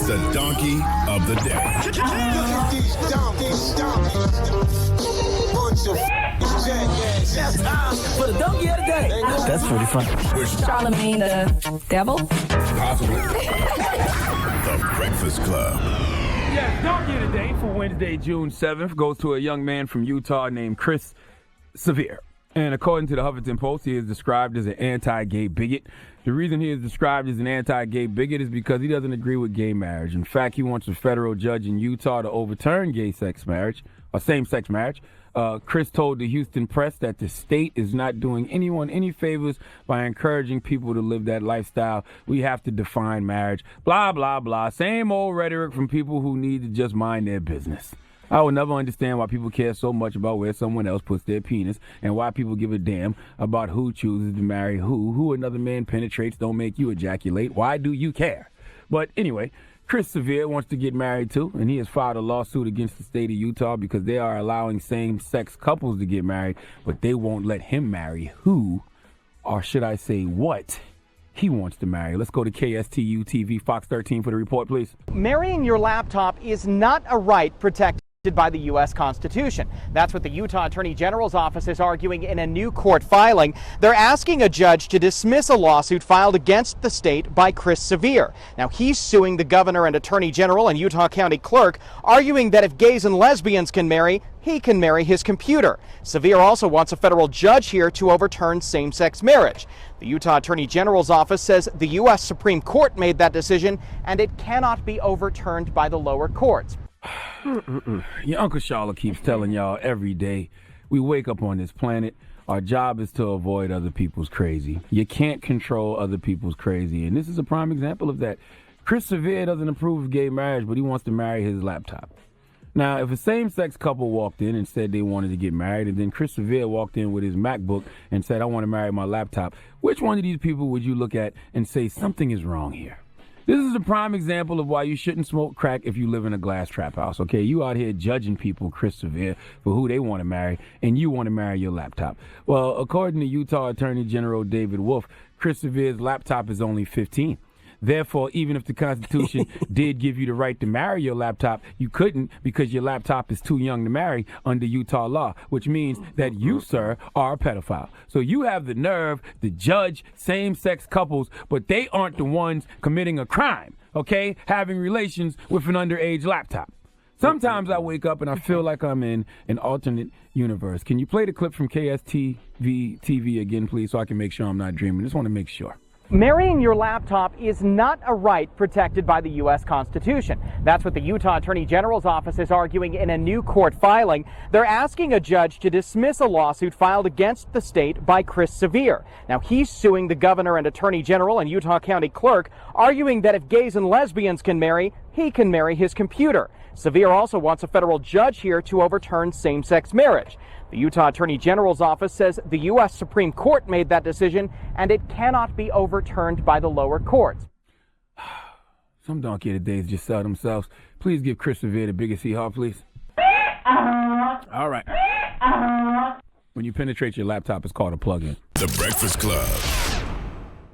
It's the donkey of the day. Look at these donkeys. Bunch of jackass. That's time For the donkey of the day. That's pretty funny. Charlemagne the devil? Possibly. The Breakfast Club. Yes, donkey of the day for Wednesday, June 7th goes to a young man from Utah named Chris Sevier. And according to the Huffington Post, he is described as an anti-gay bigot. The reason he is described as an anti-gay bigot is because he doesn't agree with gay marriage. In fact, he wants a federal judge in Utah to overturn gay-sex marriage, or same-sex marriage. Chris told the Houston Press that the state is not doing anyone any favors by encouraging people to live that lifestyle. We have to define marriage. Blah, blah, blah. Same old rhetoric from people who need to just mind their business. I will never understand why people care so much about where someone else puts their penis and why people give a damn about who chooses to marry who another man penetrates don't make you ejaculate. Why do you care? But anyway, Chris Sevier wants to get married too, and he has filed a lawsuit against the state of Utah because they are allowing same-sex couples to get married, but they won't let him marry who, or should I say what, he wants to marry. Let's go to KSTU TV, Fox 13 for the report, please. Marrying your laptop is not a right protected by the U.S. Constitution. That's what the Utah Attorney General's office is arguing in a new court filing. They're asking a judge to dismiss a lawsuit filed against the state by Chris Sevier. Now, he's suing the governor and attorney general and Utah County clerk, arguing that if gays and lesbians can marry, he can marry his computer. Sevier also wants a federal judge here to overturn same-sex marriage. The Utah Attorney General's office says the U.S. Supreme Court made that decision and it cannot be overturned by the lower courts. Your Uncle Charlotte keeps telling y'all every day we wake up on this planet, our job is to avoid other people's crazy. You can't control other people's crazy, and this is a prime example of that. Chris Sevier doesn't approve of gay marriage, but he wants to marry his laptop. Now, if a same-sex couple walked in and said they wanted to get married, and then Chris Sevier walked in with his MacBook and said, I want to marry my laptop, which one of these people would you look at and say something is wrong here? This is a prime example of why you shouldn't smoke crack if you live in a glass trap house, okay? You out here judging people, Chris Sevier, for who they want to marry, and you want to marry your laptop. Well, according to Utah Attorney General David Wolf, Chris Sevier's laptop is only 15. Therefore, even if the Constitution did give you the right to marry your laptop, you couldn't because your laptop is too young to marry under Utah law, which means that you, sir, are a pedophile. So you have the nerve to judge same-sex couples, but they aren't the ones committing a crime, okay, having relations with an underage laptop. Sometimes I wake up and I feel like I'm in an alternate universe. Can you play the clip from KSTV TV again, please, so I can make sure I'm not dreaming? Just want to make sure. Marrying your laptop is not a right protected by the U.S. Constitution. That's what the Utah Attorney General's office is arguing in a new court filing. They're asking a judge to dismiss a lawsuit filed against the state by Chris Sevier. Now, he's suing the governor and attorney general and Utah County clerk, arguing that if gays and lesbians can marry, he can marry his computer. Sevier also wants a federal judge here to overturn same-sex marriage. The Utah Attorney General's office says the U.S. Supreme Court made that decision and it cannot be overturned by the lower courts. Some donkey of the days just sell themselves. Please give Chris Sevier the biggest hee-haw, please. All right. When you penetrate your laptop, it's called a plug-in. The Breakfast Club.